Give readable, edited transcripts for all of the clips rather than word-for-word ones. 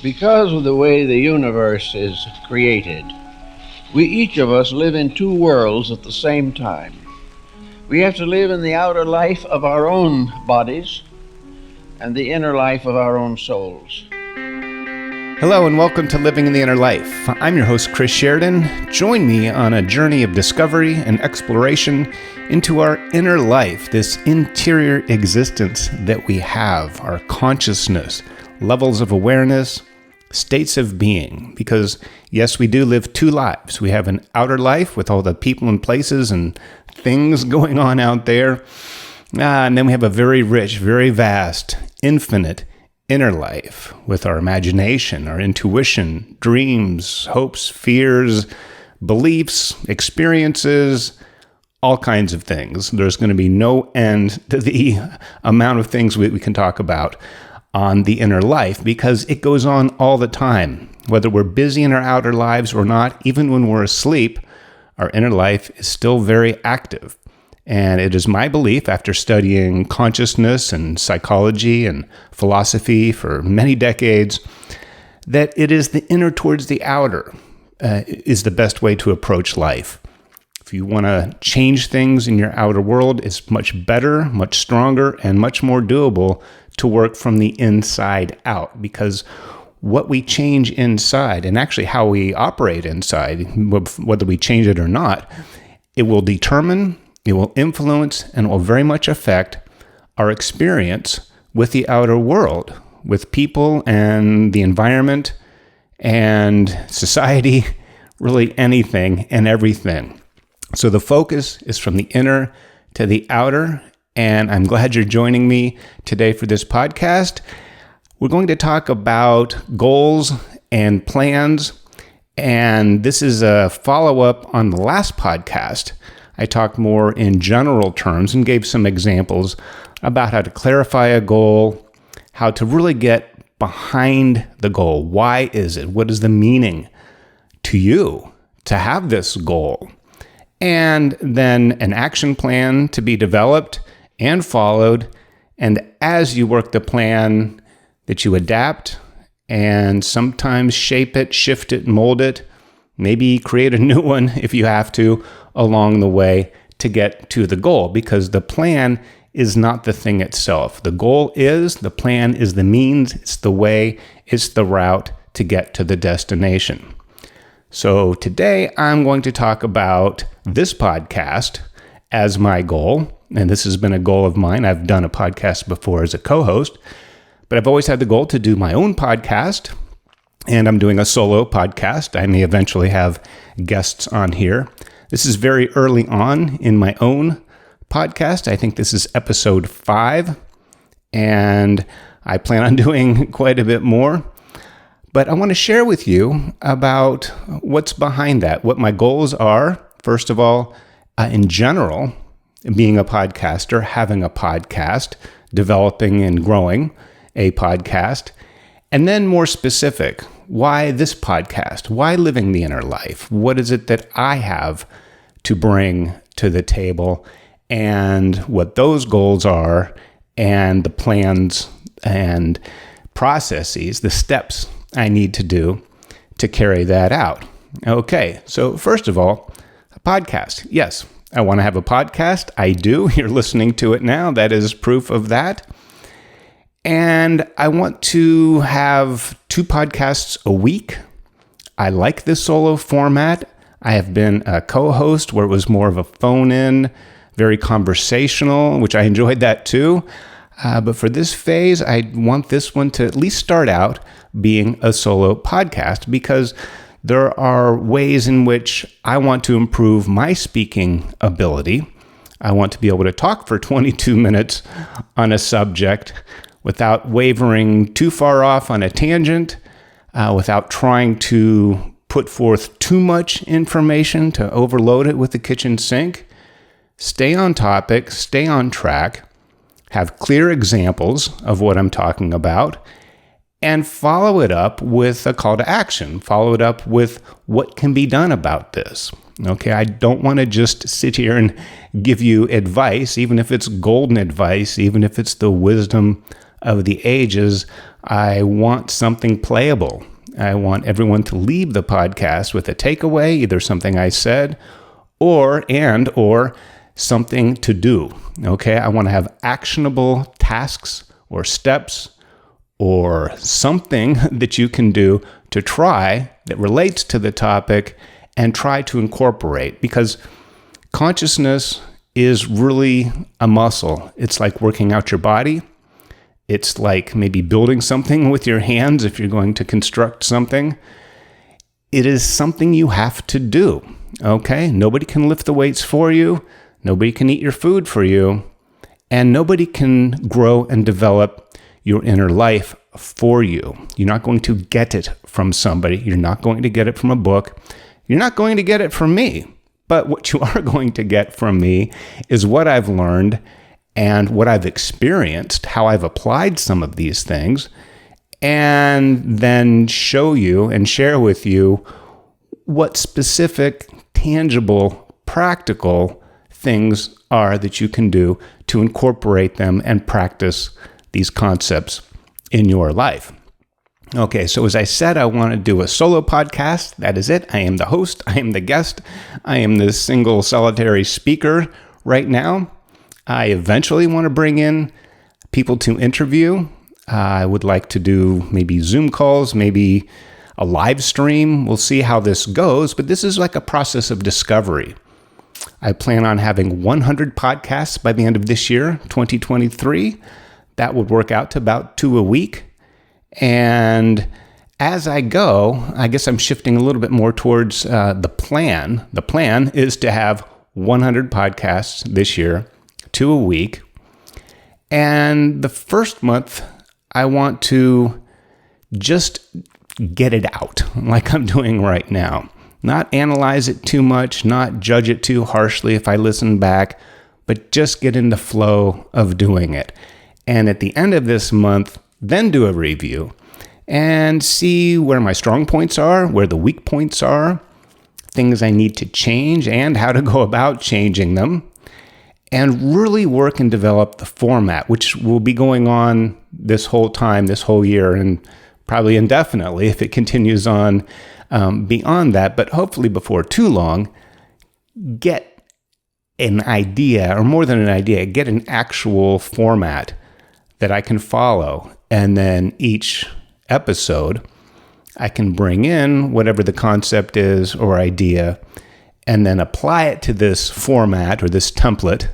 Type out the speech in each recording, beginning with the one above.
Because of the way the universe is created, we each of us live in two worlds at the same time. We have to live in the outer life of our own bodies and the inner life of our own souls. Hello and welcome to Living in the Inner Life. I'm your host, Chris Sheridan. Join me on a journey of discovery and exploration into our inner life, this interior existence that we have, our consciousness, levels of awareness, states of being. Because yes, we do live two lives. We have an outer life with all the people and places and things going on out there. And then we have a very rich, very vast, infinite inner life with our imagination, our intuition, dreams, hopes, fears, beliefs, experiences, all kinds of things. There's going to be no end to the amount of things we can talk about on the inner life because it goes on all the time. Whether we're busy in our outer lives or not, even when we're asleep, our inner life is still very active. And it is my belief, after studying consciousness and psychology and philosophy for many decades, that it is the inner towards the outer is the best way to approach life. If you want to change things in your outer world, it's much better, much stronger, and much more doable to work from the inside out, because what we change inside, and actually how we operate inside, whether we change it or not, it will determine, it will influence, and will very much affect our experience with the outer world, with people and the environment and society, really anything and everything. So the focus is from the inner to the outer, and I'm glad you're joining me today for this podcast. We're going to talk about goals and plans, and this is a follow-up on the last podcast. I talked more in general terms and gave some examples about how to clarify a goal, how to really get behind the goal. Why is it? What is the meaning to you to have this goal? And then an action plan to be developed and followed. And as you work the plan, that you adapt and sometimes shape it, shift it, mold it, maybe create a new one if you have to along the way to get to the goal, because the plan is not the thing itself. The goal is, the plan is the means, it's the way, it's the route to get to the destination. So today I'm going to talk about this podcast as my goal, and this has been a goal of mine. I've done a podcast before as a co-host, but I've always had the goal to do my own podcast, and I'm doing a solo podcast. I may eventually have guests on here. This is very early on in my own podcast. I think this is episode 5, and I plan on doing quite a bit more. But I want to share with you about what's behind that, what my goals are. First of all, in general, being a podcaster, having a podcast, developing and growing a podcast, and then more specific, why this podcast? Why Living the Inner Life? What is it that I have to bring to the table, and what those goals are, and the plans and processes, the steps I need to do to carry that out. Okay, so first of all, a podcast. Yes, I want to have a podcast. I do. You're listening to it now. That is proof of that. And I want to have 2 podcasts a week. I like this solo format. I have been a co-host where it was more of a phone-in, very conversational, which I enjoyed that too. But for this phase, I want this one to at least start out being a solo podcast, because there are ways in which I want to improve my speaking ability. I want to be able to talk for 22 minutes on a subject without wavering too far off on a tangent, without trying to put forth too much information to overload it with the kitchen sink. Stay on topic, stay on track, have clear examples of what I'm talking about, and follow it up with a call to action. Follow it up with what can be done about this. Okay, I don't want to just sit here and give you advice, even if it's golden advice, even if it's the wisdom of the age is I want something playable. I want everyone to leave the podcast with a takeaway, either something I said or something to do. Okay, I want to have actionable tasks or steps or something that you can do to try that relates to the topic and try to incorporate, because consciousness is really a muscle. It's like working out your body. It's like maybe building something with your hands if you're going to construct something. It is something you have to do, okay? Nobody can lift the weights for you. Nobody can eat your food for you. And nobody can grow and develop your inner life for you. You're not going to get it from somebody. You're not going to get it from a book. You're not going to get it from me. But what you are going to get from me is what I've learned and what I've experienced, how I've applied some of these things, and then show you and share with you what specific, tangible, practical things are that you can do to incorporate them and practice these concepts in your life. Okay, so as I said, I want to do a solo podcast. That is it. I am the host. I am the guest. I am the single solitary speaker right now. I eventually want to bring in people to interview. I would like to do maybe Zoom calls, maybe a live stream. We'll see how this goes, but this is like a process of discovery. I plan on having 100 podcasts by the end of this year, 2023. That would work out to about 2 a week. And as I go, I guess I'm shifting a little bit more towards the plan. The plan is to have 100 podcasts this year, 2 a week. And the first month, I want to just get it out like I'm doing right now. Not analyze it too much, not judge it too harshly if I listen back, but just get in the flow of doing it. And at the end of this month, then do a review and see where my strong points are, where the weak points are, things I need to change and how to go about changing them, and really work and develop the format, which will be going on this whole time, this whole year, and probably indefinitely if it continues on beyond that. But hopefully before too long, get an idea, or more than an idea, get an actual format that I can follow. And then each episode, I can bring in whatever the concept is or idea, and then apply it to this format or this template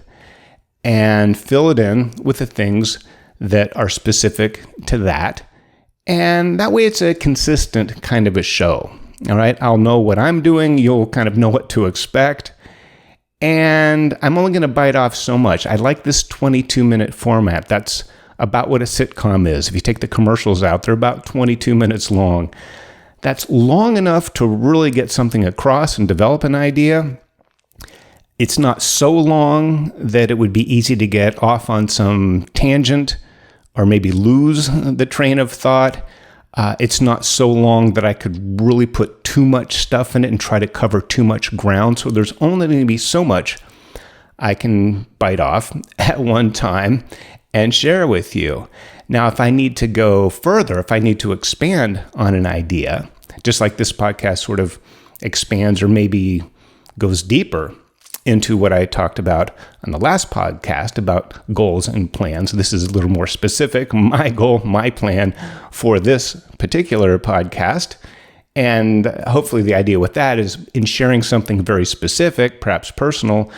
and fill it in with the things that are specific to that. And that way it's a consistent kind of a show. All right. I'll know what I'm doing. You'll kind of know what to expect. And I'm only going to bite off so much. I like this 22-minute format. That's about what a sitcom is. If you take the commercials out, they're about 22 minutes long. That's long enough to really get something across and develop an idea. It's not so long that it would be easy to get off on some tangent or maybe lose the train of thought. It's not so long that I could really put too much stuff in it and try to cover too much ground. So there's only going to be so much I can bite off at one time and share with you. Now, if I need to go further, if I need to expand on an idea, just like this podcast sort of expands or maybe goes deeper into what I talked about on the last podcast about goals and plans. This is a little more specific, my goal, my plan for this particular podcast. And hopefully the idea with that is in sharing something very specific, perhaps personal,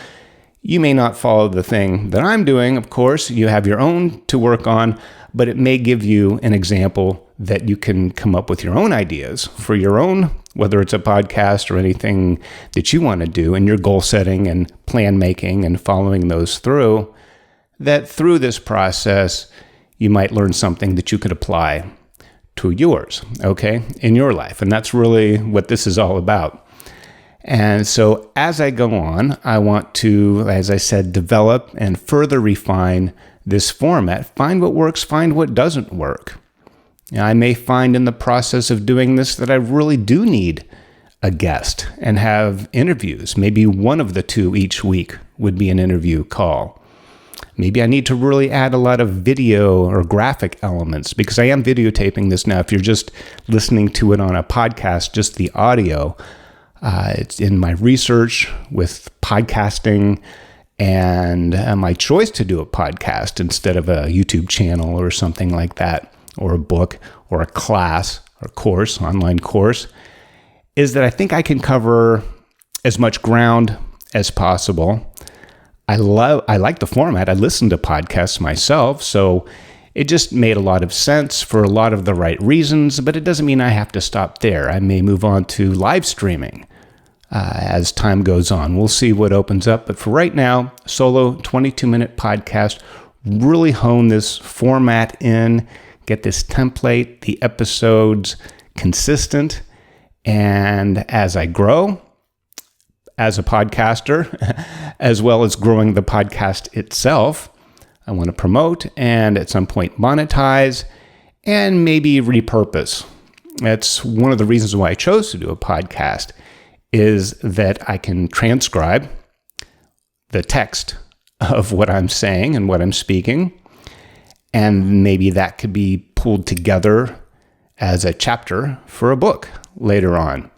you may not follow the thing that I'm doing. Of course, you have your own to work on, but it may give you an example that you can come up with your own ideas for your own, whether it's a podcast or anything that you want to do in your goal setting and plan making and following those through, that through this process, you might learn something that you could apply to yours, okay, in your life. And that's really what this is all about. And so as I go on, I want to, as I said, develop and further refine this format, find what works, find what doesn't work. I may find in the process of doing this that I really do need a guest and have interviews. Maybe one of the two each week would be an interview call. Maybe I need to really add a lot of video or graphic elements, because I am videotaping this now. If you're just listening to it on a podcast, just the audio, it's in my research with podcasting and my choice to do a podcast instead of a YouTube channel or something like that, or a book or a class or course, online course, is that I think I can cover as much ground as possible. I like the format. I listen to podcasts myself, so it just made a lot of sense for a lot of the right reasons, but it doesn't mean I have to stop there. I may move on to live streaming as time goes on. We'll see what opens up, but for right now, solo 22-minute podcast, really hone this format in, get this template, the episodes consistent, and as I grow as a podcaster, as well as growing the podcast itself, I want to promote and at some point monetize and maybe repurpose. That's one of the reasons why I chose to do a podcast, is that I can transcribe the text of what I'm saying and what I'm speaking, and maybe that could be pulled together as a chapter for a book later on,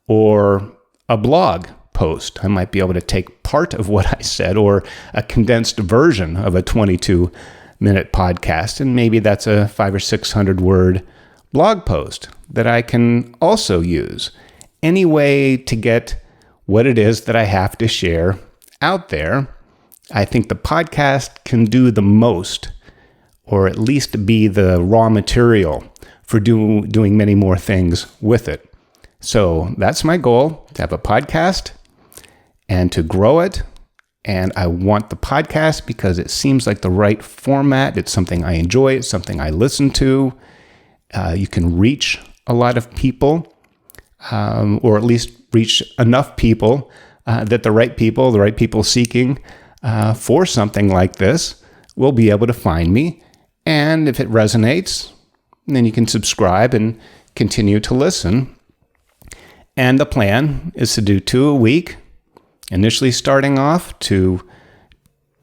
or a blog post. I might be able to take part of what I said, or a condensed version of a 22-minute podcast, and maybe that's a 500 or 600 word blog post that I can also use. Any way to get what it is that I have to share out there, I think the podcast can do the most, or at least be the raw material for doing many more things with it. So that's my goal, to have a podcast and to grow it. And I want the podcast because it seems like the right format. It's something I enjoy. It's something I listen to. You can reach a lot of people, or at least reach enough people that the right people seeking for something like this will be able to find me. And if it resonates, then you can subscribe and continue to listen. And the plan is to do 2 a week, initially starting off to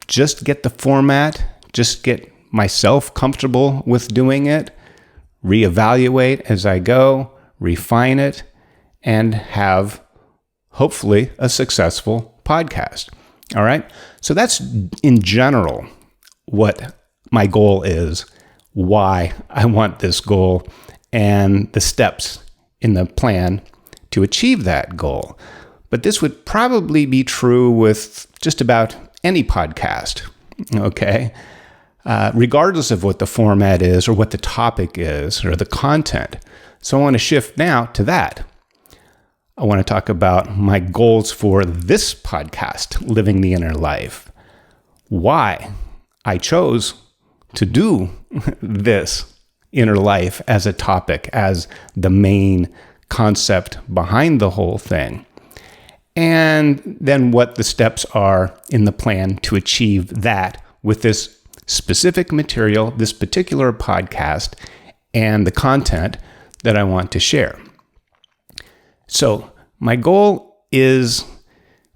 just get the format, just get myself comfortable with doing it, reevaluate as I go, refine it, and have hopefully a successful podcast. All right. So that's in general what my goal is, why I want this goal, and the steps in the plan to achieve that goal. But this would probably be true with just about any podcast, okay? Regardless of what the format is or what the topic is or the content. So I want to shift now to that. I want to talk about my goals for this podcast, Living the Inner Life. Why I chose to do this inner life as a topic, as the main concept behind the whole thing. And then what the steps are in the plan to achieve that with this specific material, this particular podcast, and the content that I want to share. So my goal is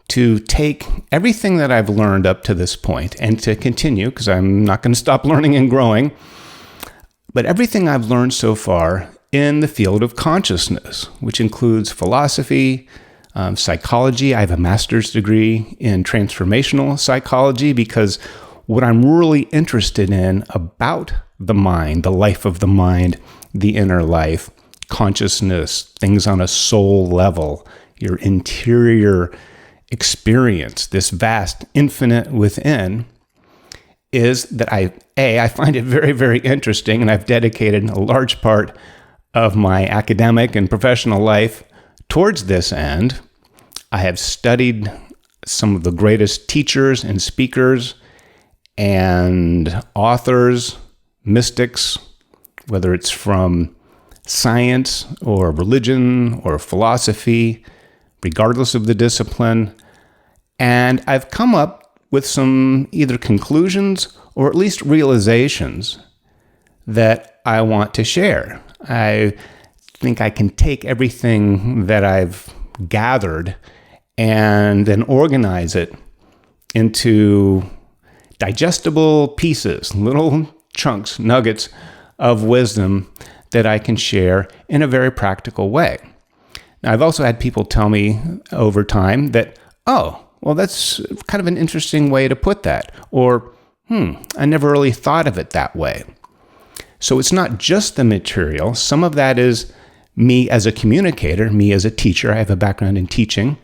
to take everything that I've learned up to this point and to continue, because I'm not going to stop learning and growing, but everything I've learned so far in the field of consciousness, which includes philosophy, psychology. I have a master's degree in transformational psychology because what I'm really interested in about the mind, the life of the mind, the inner life, consciousness, things on a soul level, your interior experience, this vast infinite within, is that I find it very, very interesting, and I've dedicated a large part of my academic and professional life towards this end. I have studied some of the greatest teachers and speakers and authors, mystics, whether it's from science or religion or philosophy, regardless of the discipline. And I've come up with some either conclusions or at least realizations that I want to share. I think I can take everything that I've gathered and then organize it into digestible pieces, little chunks, nuggets of wisdom that I can share in a very practical way. Now, I've also had people tell me over time that, oh, well, that's kind of an interesting way to put that. Or, I never really thought of it that way. So it's not just the material. Some of that is me as a communicator, me as a teacher. I have a background in teaching.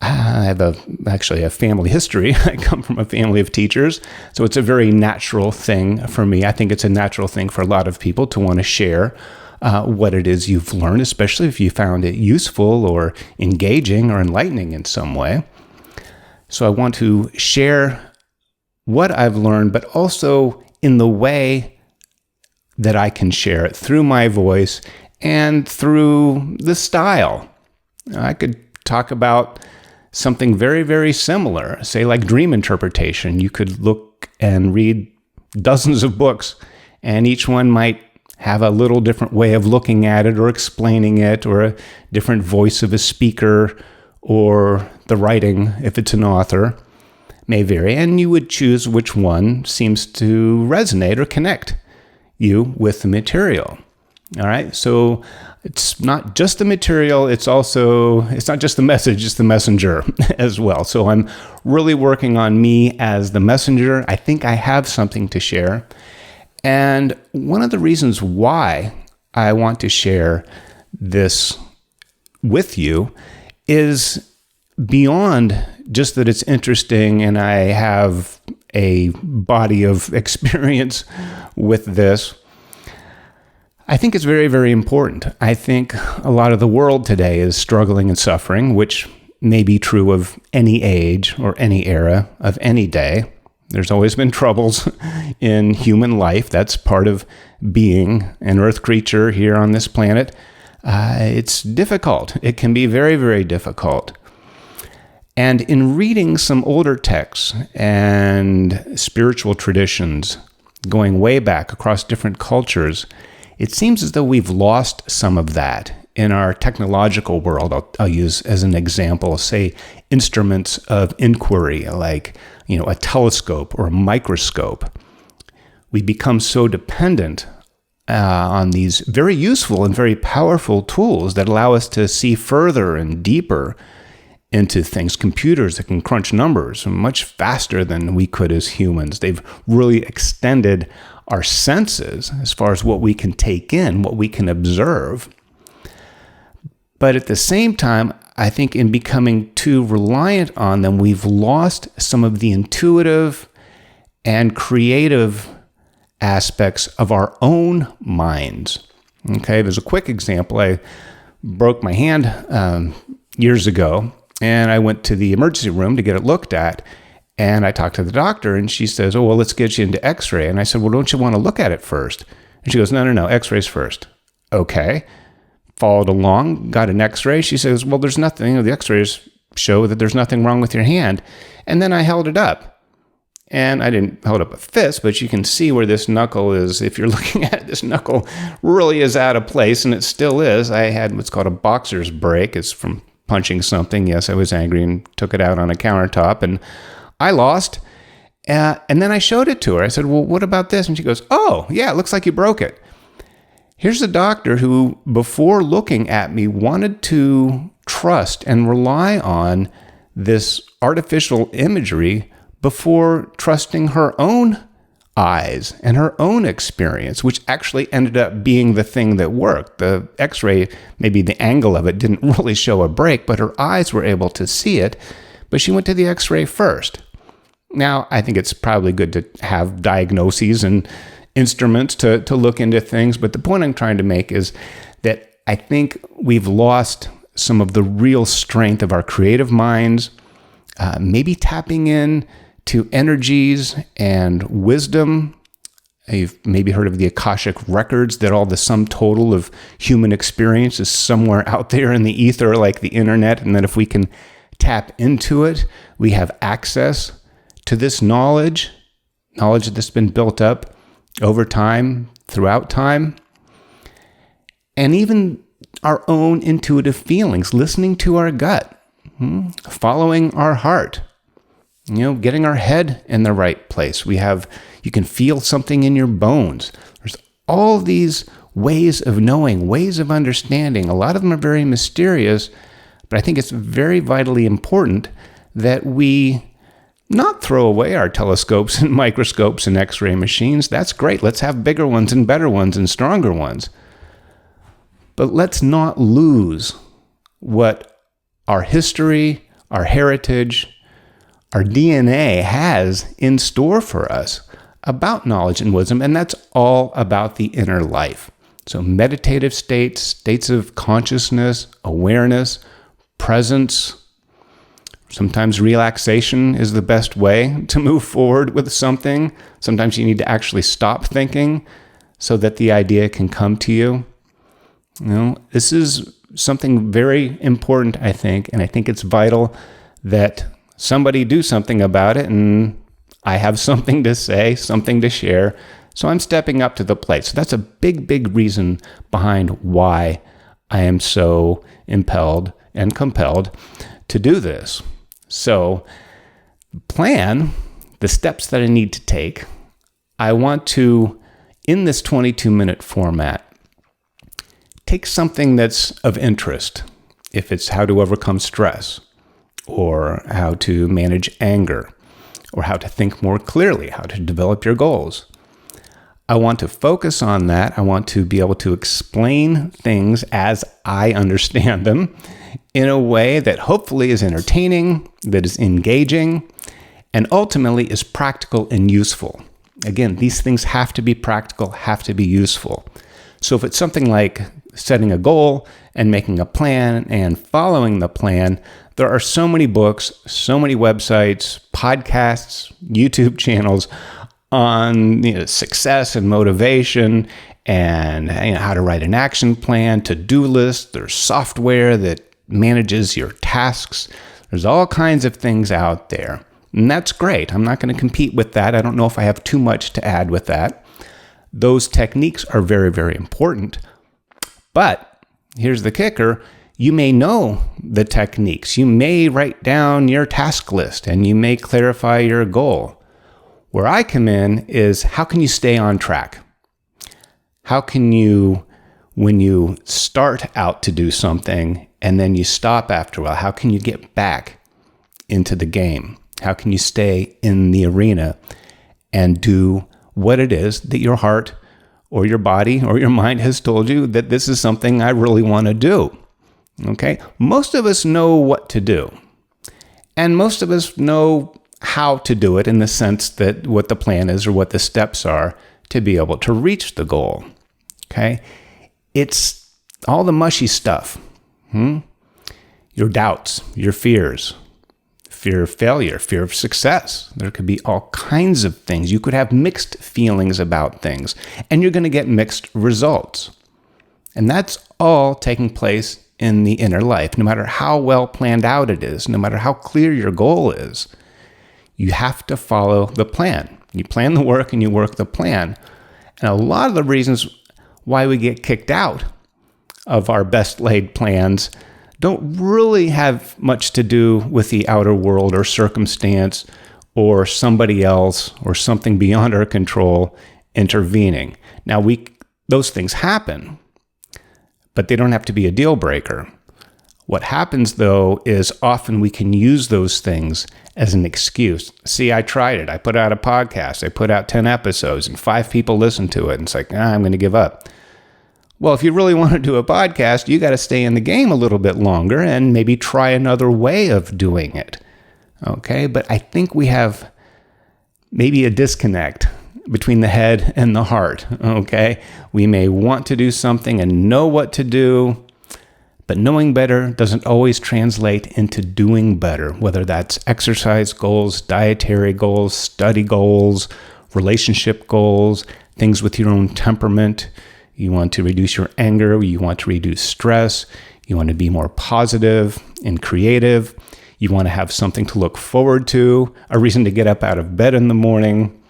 I have actually a family history. I come from a family of teachers. So it's a very natural thing for me. I think it's a natural thing for a lot of people to want to share what it is you've learned, especially if you found it useful or engaging or enlightening in some way. So I want to share what I've learned, but also in the way that I can share it through my voice and through the style. I could talk about something very, very similar, say like dream interpretation. You could look and read dozens of books, and each one might have a little different way of looking at it or explaining it, or a different voice of a speaker, or the writing, if it's an author, may vary. And you would choose which one seems to resonate or connect you with the material. All right. So it's not just the material. It's not just the message, it's the messenger as well. So I'm really working on me as the messenger. I think I have something to share. And one of the reasons why I want to share this with you is beyond just that it's interesting and I have a body of experience with this. I think it's very, very important. I think a lot of the world today is struggling and suffering, which may be true of any age or any era of any day. There's always been troubles in human life. That's part of being an earth creature here on this planet. It's difficult. It can be very, very difficult. And in reading some older texts and spiritual traditions, going way back across different cultures, it seems as though we've lost some of that in our technological world. I'll use as an example, say, instruments of inquiry, like, a telescope or a microscope. We become so dependent on these very useful and very powerful tools that allow us to see further and deeper into things. Computers that can crunch numbers much faster than we could as humans. They've really extended our senses as far as what we can take in, what we can observe. But at the same time, I think in becoming too reliant on them, we've lost some of the intuitive and creative aspects of our own minds. Okay, there's a quick example. I broke my hand years ago, and I went to the emergency room to get it looked at. And I talked to the doctor, and she says, oh, well, let's get you into x-ray. And I said, well, don't you want to look at it first? And she goes, no, x-rays first. Okay. Followed along, got an x-ray. She says, well, there's nothing. The x-rays show that there's nothing wrong with your hand. And then I held it up. And I didn't hold up a fist, but you can see where this knuckle is. If you're looking at it, this knuckle really is out of place, and it still is. I had what's called a boxer's break. It's from punching something. Yes, I was angry and took it out on a countertop, and I lost. And then I showed it to her. I said, well, what about this? And she goes, oh, yeah, it looks like you broke it. Here's a doctor who, before looking at me, wanted to trust and rely on this artificial imagery before trusting her own eyes and her own experience, which actually ended up being the thing that worked. The x-ray, maybe the angle of it didn't really show a break, but her eyes were able to see it. But she went to the x-ray first. Now, I think it's probably good to have diagnoses and instruments to look into things, but the point I'm trying to make is that I think we've lost some of the real strength of our creative minds, maybe tapping in to energies and wisdom. You've maybe heard of the Akashic records, that all the sum total of human experience is somewhere out there in the ether, like the internet, and that if we can tap into it, we have access to this knowledge that's been built up over time, throughout time, and even our own intuitive feelings, listening to our gut, following our heart. getting our head in the right place. You can feel something in your bones. There's all these ways of knowing, ways of understanding. A lot of them are very mysterious, but I think it's very vitally important that we not throw away our telescopes and microscopes and X-ray machines. That's great. Let's have bigger ones and better ones and stronger ones. But let's not lose what our history, our heritage, our DNA has in store for us about knowledge and wisdom, and that's all about the inner life. So meditative states, states of consciousness, awareness, presence. Sometimes relaxation is the best way to move forward with something. Sometimes you need to actually stop thinking so that the idea can come to you. This is something very important, I think, and I think it's vital that somebody do something about it, and I have something to say, something to share, so I'm stepping up to the plate. So that's a big, big reason behind why I am so impelled and compelled to do this. So the steps that I need to take, I want to, in this 22-minute format, take something that's of interest. If it's how to overcome stress, or how to manage anger, or how to think more clearly, how to develop your goals. I want to focus on that. I want to be able to explain things as I understand them in a way that hopefully is entertaining, that is engaging, and ultimately is practical and useful. Again, these things have to be practical, have to be useful. So if it's something like setting a goal and making a plan and following the plan, there are so many books, so many websites, podcasts, YouTube channels on success and motivation and how to write an action plan, to-do lists. There's software that manages your tasks. There's all kinds of things out there. And that's great. I'm not going to compete with that. I don't know if I have too much to add with that. Those techniques are very, very important. But here's the kicker. You may know the techniques. You may write down your task list and you may clarify your goal. Where I come in is, how can you stay on track? How can you, when you start out to do something and then you stop after a while, how can you get back into the game? How can you stay in the arena and do what it is that your heart or your body or your mind has told you that this is something I really want to do? Okay? Most of us know what to do. And most of us know how to do it, in the sense that what the plan is or what the steps are to be able to reach the goal. Okay? It's all the mushy stuff. Your doubts, your fears, fear of failure, fear of success. There could be all kinds of things. You could have mixed feelings about things, and you're going to get mixed results. And that's all taking place in the inner life. No matter how well planned out it is, no matter how clear your goal is, you have to follow the plan. You plan the work and you work the plan. And a lot of the reasons why we get kicked out of our best laid plans don't really have much to do with the outer world or circumstance or somebody else or something beyond our control intervening. Now, those things happen, but they don't have to be a deal breaker. What happens, though, is often we can use those things as an excuse. See, I tried it. I put out a podcast. I put out 10 episodes and 5 people listened to it. And it's like, I'm going to give up. Well, if you really want to do a podcast, you got to stay in the game a little bit longer and maybe try another way of doing it. Okay? But I think we have maybe a disconnect between the head and the heart. Okay? We may want to do something and know what to do, but knowing better doesn't always translate into doing better, whether that's exercise goals, dietary goals, study goals, relationship goals, things with your own temperament. You want to reduce your anger. You want to reduce stress. You want to be more positive and creative. You want to have something to look forward to, a reason to get up out of bed in the morning.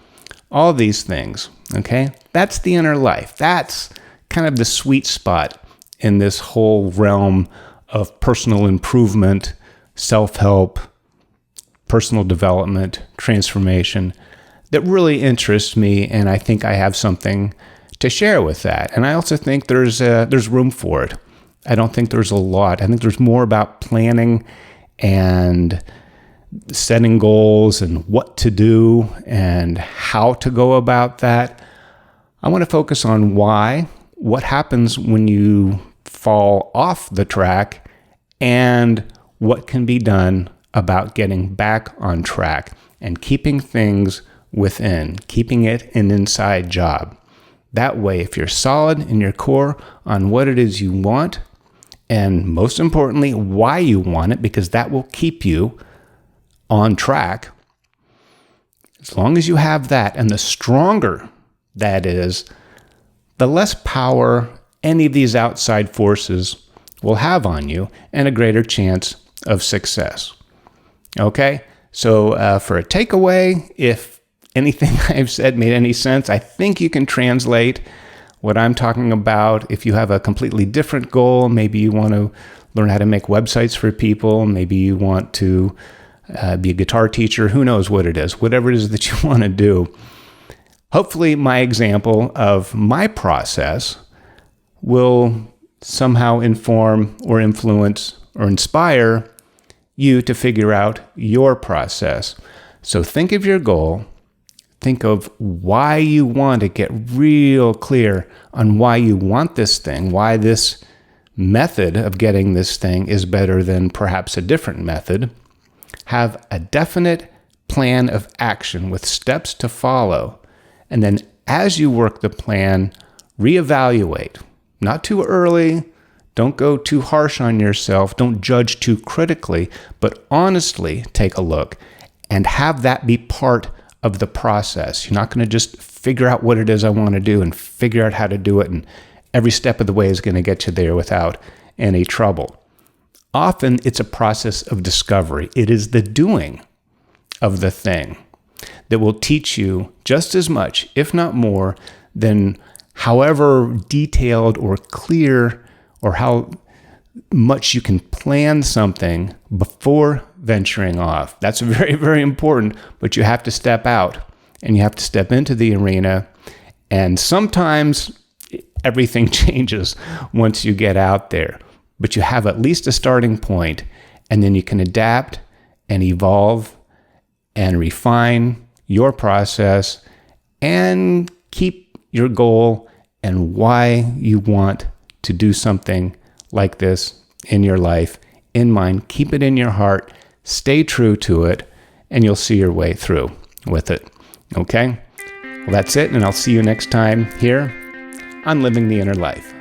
All these things, okay? That's the inner life. That's kind of the sweet spot in this whole realm of personal improvement, self-help, personal development, transformation that really interests me, and I think I have something to share with that. And I also think there's room for it. I don't think there's a lot. I think there's more about planning and setting goals and what to do and how to go about that. I want to focus on why, what happens when you fall off the track, and what can be done about getting back on track and keeping things within, keeping it an inside job. That way, if you're solid in your core on what it is you want, and most importantly, why you want it, because that will keep you on track. As long as you have that, and the stronger that is, the less power any of these outside forces will have on you, and a greater chance of success. Okay? So for a takeaway, if anything I've said made any sense, I think you can translate what I'm talking about. If you have a completely different goal, maybe you want to learn how to make websites for people, maybe you want to be a guitar teacher, who knows what it is, whatever it is that you want to do. Hopefully my example of my process will somehow inform or influence or inspire you to figure out your process. So think of your goal. Think of why you want to get real clear on why you want this thing, why this method of getting this thing is better than perhaps a different method. Have a definite plan of action with steps to follow. And then as you work the plan, reevaluate. Not too early. Don't go too harsh on yourself. Don't judge too critically, but honestly take a look and have that be part of the process. You're not going to just figure out what it is I want to do and figure out how to do it, and every step of the way is going to get you there without any trouble. Often it's a process of discovery. It is the doing of the thing that will teach you just as much, if not more, than however detailed or clear or how much you can plan something before venturing off. That's very, very important, but you have to step out and you have to step into the arena. And sometimes everything changes once you get out there, but you have at least a starting point, and then you can adapt and evolve and refine your process and keep your goal and why you want to do something like this in your life in mind. Keep it in your heart, stay true to it, and you'll see your way through with it. Okay? Well, that's it, and I'll see you next time here on Living the Inner Life.